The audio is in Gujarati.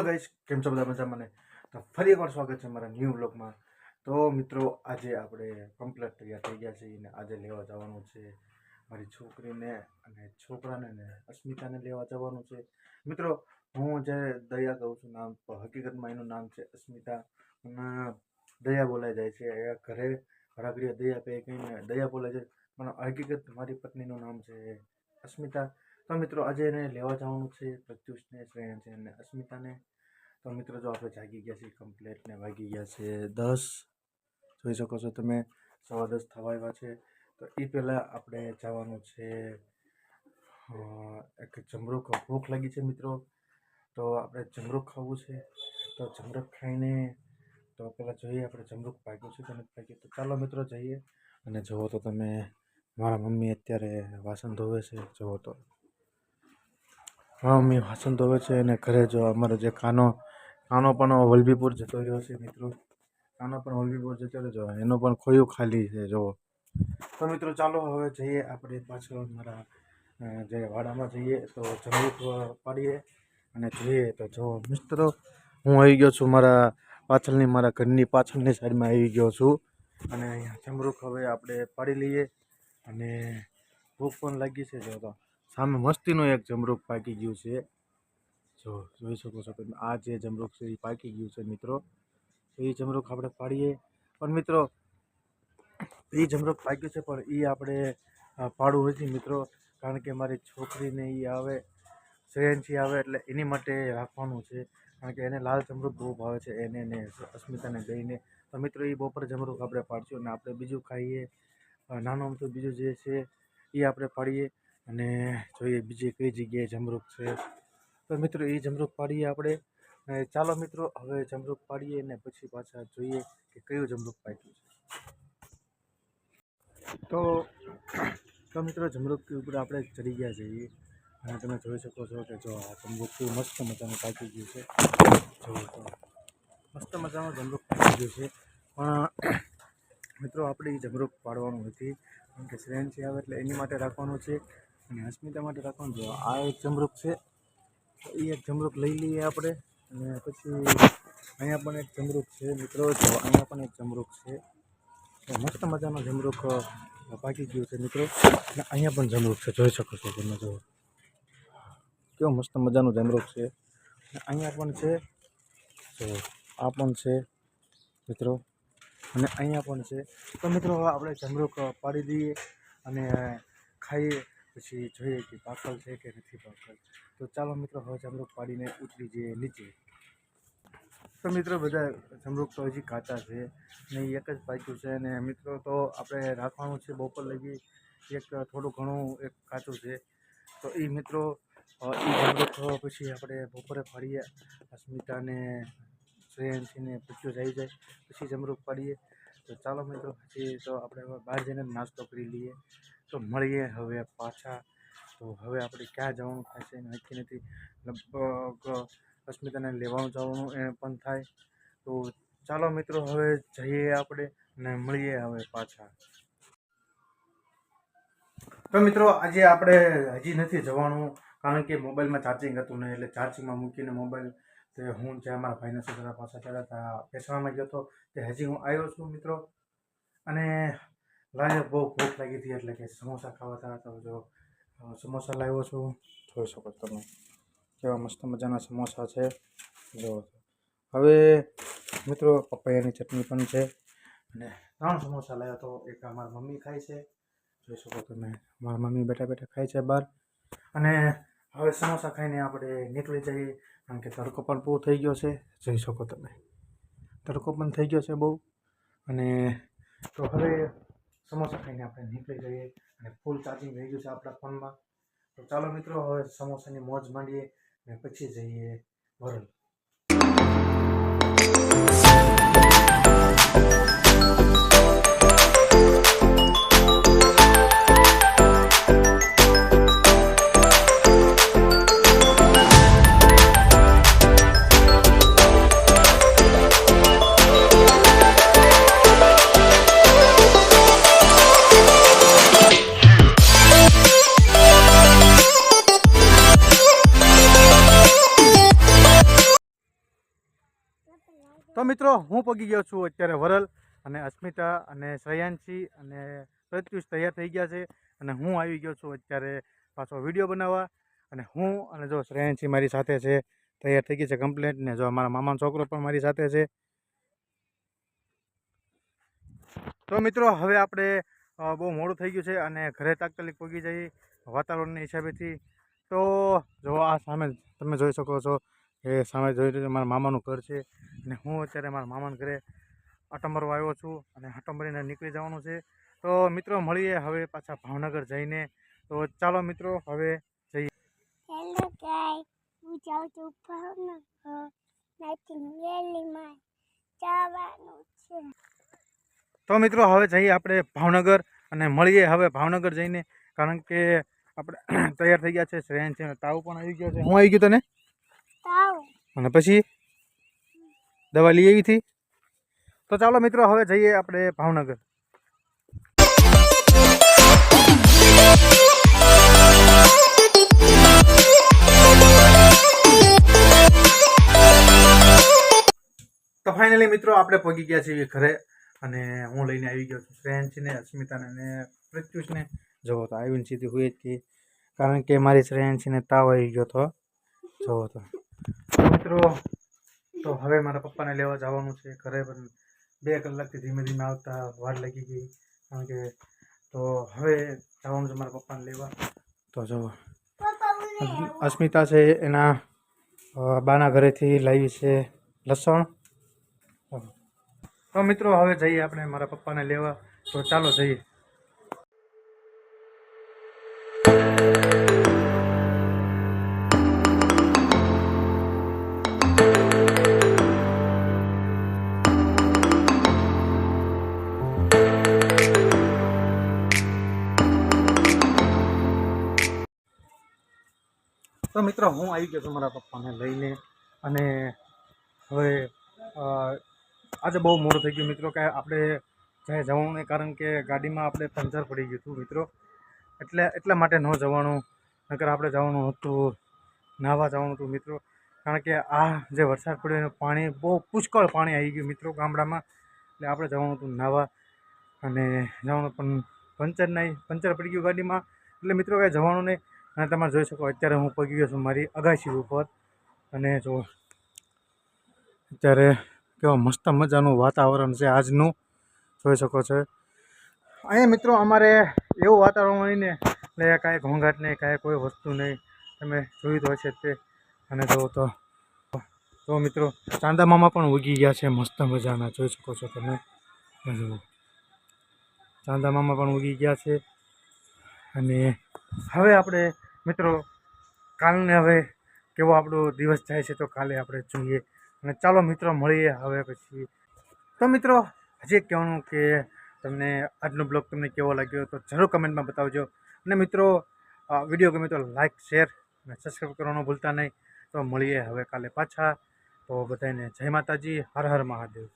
ગાઈસ, કેમ છો બધા મજામાં ને? તો ફરી એકવાર સ્વાગત છે મારા ન્યૂ વ્લોગમાં. તો મિત્રો, આજે આપણે કમ્પ્લીટ તૈયાર થઈ ગયા છીએ ને આજે લેવા જવાનું છે મારી છોકરીને અને છોકરાને ને અસ્મિતાને લેવા જવાનું છે. મિત્રો, હું જે દયા કહું છું નામ, તો હકીકતમાં એનું નામ છે અસ્મિતા. અને દયા બોલાઈ જાય છે એ ઘરે રાખડીએ દયા પે કહીને દયા બોલાય છે, પણ હકીકત મારી પત્નીનું નામ છે અસ્મિતા. તો મિત્રો, આજે એને લેવા જવાનું છે પ્રત્યુષને, શ્રેયાંશને અને અસ્મિતાને. તો મિત્રો, જો આપણે જાગી ગયા છીએ કમ્પ્લેટ ને વાગી ગયા છે 10. જોઈ શકો છો તમે, 10:15 થવા આવ્યા છે. તો એ પહેલાં આપણે જવાનું છે એક જમરૂખ. ભૂખ લાગી છે મિત્રો, તો આપણે જમરૂખ ખાવું છે. તો જમરૂખ ખાઈને તો પહેલાં જોઈએ આપણે જમરૂખ પાક્યું છે કે નથી પાક્યું. તો ચાલો મિત્રો જઈએ. અને જુઓ તો તમે, મારા મમ્મી અત્યારે વાસણ ધોવે છે. જુઓ તો મમ્મી વાસણ ધોવે છે અને ઘરે જો અમારો જે કાનો પણ વલભીપુર જતો રહ્યો છે મિત્રો. કાનો પણ વલભીપુર જતો રહ્યો, એનો પણ ખોયું ખાલી છે જુઓ. તો મિત્રો ચાલો હવે જઈએ આપણે પાછળ મારા જે વાડામાં જઈએ તો જમરૂખ પાડીએ અને જોઈએ. તો જો મિત્રો, હું આવી ગયો છું મારા ઘરની પાછળની સાઈડમાં આવી ગયો છું. અને અહીંયા જમરૂખ હવે આપણે પાડી લઈએ. અને ભૂખ પણ લાગી છે. જો તો સામે મસ્તીનું એક જમરૂખ પાકી ગયું છે. જો જોઈ શકો છો તમે, આ જે જમરૂખ છે એ પાકી ગયું છે મિત્રો. તો એ જમરૂખ આપણે પાડીએ. પણ મિત્રો, એ જમરૂખ પાક્યું છે પણ એ આપણે પાડવું નથી મિત્રો, કારણ કે મારી છોકરીને એ આવે, શ્રેયાંશી આવે એટલે એની માટે રાખવાનું છે. કારણ કે એને લાલ જમરૂખ બહુ ભાવે છે, એને ને અસ્મિતાને દઈને. તો મિત્રો, એ બપોર જમરૂખ આપણે પાડશું અને આપણે બીજું ખાઈએ. નાનું અમથું બીજું જે છે એ આપણે પાડીએ અને જોઈએ બીજી કઈ જગ્યાએ જમરૂખ છે. તો મિત્રો, એ જમરૂખ પાડીએ આપણે. ચાલો મિત્રો, હવે જમરૂખ પાડીએ ને પછી પાછા જોઈએ કે કયું જમરૂખ પાક્યું છે. તો મિત્રો, જમરૂખ ઉપર આપણે ચડી ગયા છીએ અને તમે જોઈ શકો છો કે જો આ જમરૂખ મસ્ત મજાનું પાકી ગયું છે. જો તો મસ્ત મજાનું જમરૂખ પાકી ગયું છે. પણ મિત્રો, આપણે એ જમરૂખ પાડવાનું નથી, કારણ કે શ્રેયાંશી આવે એટલે એની માટે રાખવાનું છે અને અસ્મિતા માટે રાખવાનું છે. આ એક જમરૂખ છે, તો એ એક જમરૂખ લઈ લઈએ આપણે. અને પછી અહીંયા પણ એક જમરૂખ છે મિત્રો. જો અહીંયા પણ એક જમરૂખ છે. તો મસ્ત મજાનો જમરૂખ પાકી ગયું છે મિત્રો. અને અહીંયા પણ જમરૂખ છે, જોઈ શકો છો તમે. જો કેવું મસ્ત મજાનું જમરૂખ છે. અને અહીંયા પણ છે, તો આ પણ છે મિત્રો. અને અહીંયા પણ છે. તો મિત્રો, હવે આપણે જમરૂખ પાડી દઈએ અને ખાઈએ, પછી જોઈએ કે પાકલ છે કે નથી પાકલ. તો ચાલો મિત્રો, હવે જમરૂખ પાડીને ઉતરી જઈએ નીચે. તો મિત્રો, બધા જમરૂખ તો હજી કાચા છે ને એક જ પાક્યું છે. અને મિત્રો, તો આપણે રાખવાનું છે બપોર લગી. એક થોડું ઘણું એક કાચું છે. તો એ મિત્રો, એ જમરૂખ પછી આપણે બપોરે પાડીએ. અસ્મિતાને, શ્રેયાંશીને પૂછ્યું આવી જાય પછી જમરૂખ પાડીએ. તો ચાલો મિત્રો, પછી તો આપણે બહાર જઈને નાસ્તો કરી લઈએ. તો મળીએ હવે પાછા. તો હવે આપણે ક્યાં જવાનું થાય છે નક્કી નથી. લગભગ અસ્મિતાને લેવાનું જવાનું એ પણ થાય. તો ચાલો મિત્રો, હવે જઈએ આપણે અને મળીએ હવે પાછા. તો મિત્રો, આજે આપણે હજી નથી જવાનું, કારણ કે મોબાઈલમાં ચાર્જિંગ હતું નહીં, એટલે ચાર્જિંગમાં મૂકીને મોબાઈલ તે હું જ્યાં મારા ભાઈના છોકરા પાછા ચડ્યા હતા પેસવામાં ગયો હતો, તે હજી હું આવ્યો છું મિત્રો. અને બહુ ભૂખ લાગી હતી એટલે કે સમોસા ખાવા હતા. તો જો સમોસા લાવ્યો છું, જોઈ શકો તમે કેવા મસ્ત મજાના સમોસા છે. જો હવે મિત્રો, પપૈયાની ચટણી પણ છે અને 3 સમોસા લાવ્યો તો એક અમારા મમ્મી ખાય છે. જોઈ શકો તમે, મારા મમ્મી બેઠા બેઠા ખાય છે બહાર. અને હવે સમોસા ખાઈને આપણે નીકળી જઈએ, કારણ કે તડકો પણ બહુ થઈ ગયો છે. જોઈ શકો તમે, તડકો પણ થઈ ગયો છે બહુ. અને તો હવે સમોસા ખાઈને આપણે નીકળી જઈએ અને ફૂલ ચાર્જિંગ રહી ગયું છે આપણા ફોનમાં. તો ચાલો મિત્રો, હવે સમોસાની મોજ માંડીએ અને પછી જઈએ વરલ. મિત્રો હું પગી ગયો છું અત્યારે વરલ અને અસ્મિતા અને શ્રેયાંશી અને પ્રત્યુષ તૈયાર થઈ ગયા છે અને હું આવી ગયો છું અત્યારે પાછો વિડીયો બનાવવા અને હું અને જો શ્રેયાંશી મારી સાથે છે તૈયાર થઈ ગઈ છે કમ્પ્લેટ ને જો મારા મામાનો છોકરો પણ મારી સાથે છે. તો મિત્રો હવે આપણે બહુ મોડું થઈ ગયું છે અને ઘરે તાત્કાલિક પહોંચી જઈએ વાતાવરણના હિસાબેથી. તો જો આ સામે તમે જોઈ શકો છો એ સામે જોઈ રહ્યું છે મારા મામાનું ઘર છે અને હું અત્યારે મારા મામાના ઘરે આટો મારવા આવ્યો છું અને આટો મારીને નીકળી જવાનું છે. તો મિત્રો મળીએ હવે પાછા ભાવનગર જઈને. તો ચાલો મિત્રો હવે જઈએ. હેલો ગાઈસ, હું જાઉં છું ભાવનગર નાઇટિંગ રેલીમાં જવાનું છે. તો મિત્રો હવે જઈએ આપણે ભાવનગર અને મળીએ હવે ભાવનગર જઈને, કારણ કે આપણે તૈયાર થઈ ગયા છે. શ્રેયાંશ છે, તાવ પણ આવી ગયો છે. હું આવી ગયું તને તાવ અને પછી દવા લઈ આવી હતી. તો ચાલો મિત્રો હવે જઈએ આપણે ભાવનગર. તો ફાઇનલી મિત્રો આપણે પહોંચી ગયા છીએ ઘરે અને હું લઈને આવી ગયો છું શ્રેયાંશીને, અસ્મિતાને અને પ્રત્યુષને. જોવો તો આવીને સીધી હોય જ કે, કારણ કે મારી શ્રેયાંશીને તાવ આવી ગયો હતો. જોવો તો મિત્રો, તો હવે મારા પપ્પાને લેવા જવાનું છે ઘરે, પણ 2 કલાકથી ધીમે ધીમે આવતા વાર લાગી ગઈ, કારણ કે તો હવે જવાનું છે મારા પપ્પાને લેવા. તો જો અસ્મિતા છે એના બાના ઘરેથી લાવી છે લસણ. તો મિત્રો હવે જઈએ આપણે મારા પપ્પાને લેવા. તો ચાલો જઈએ. તો મિત્રો હું આવી ગયો છું મારા પપ્પાને લઈને અને હવે આજે બહુ મોડું થઈ ગયું મિત્રો, કે આપણે જ્યાં જવાનું નહીં, કારણ કે ગાડીમાં આપણે પંચર પડી ગયું હતું મિત્રો, એટલા માટે ન જવાનું. નકર આપણે જવાનું હતું, નાહવા જવાનું હતું મિત્રો, કારણ કે આ જે વરસાદ પડ્યો એનું પાણી બહુ પુષ્કળ પાણી આવી ગયું મિત્રો ગામડામાં, એટલે આપણે જવાનું હતું નાહવા અને જવાનું, પણ પંચર પડી ગયું ગાડીમાં, એટલે મિત્રો કાંઈ જવાનું નહીં. અને તમે જોઈ શકો અત્યારે હું પહોંચી ગયો છું મારી અગાશી ઉપર અને જો અત્યારે કેવા મસ્ત મજાનું વાતાવરણ છે આજનું, જોઈ શકો છો. અહીંયા મિત્રો અમારે એવું વાતાવરણ હોય ને, એટલે કાંઈ ઘોંઘાટ નહીં, કાંઈ કોઈ વસ્તુ નહીં, તમે જોયું તો હશે તે. અને જો તો મિત્રો ચાંદા મામા પણ ઉગી ગયા છે મસ્ત મજાના, જોઈ શકો છો તમે. જુઓ ચાંદા મામા પણ ઉગી ગયા છે. અને હવે આપણે મિત્રો કાલને હવે કેવો આપણો દિવસ જાય છે તો કાલે આપણે જોઈએ. અને ચાલો મિત્રો મળીએ હવે પછી. તો મિત્રો હજી કહેવાનું કે તમને આજનો બ્લોગ તમને કેવો લાગ્યો તો જરૂર કમેન્ટમાં બતાવજો. અને મિત્રો વિડીયો ગમે તો લાઇક, શેર અને સબસ્ક્રાઈબ કરવાનું ભૂલતા નહીં. તો મળીએ હવે કાલે પાછા. તો બધાને જય માતાજી, હર હર મહાદેવ.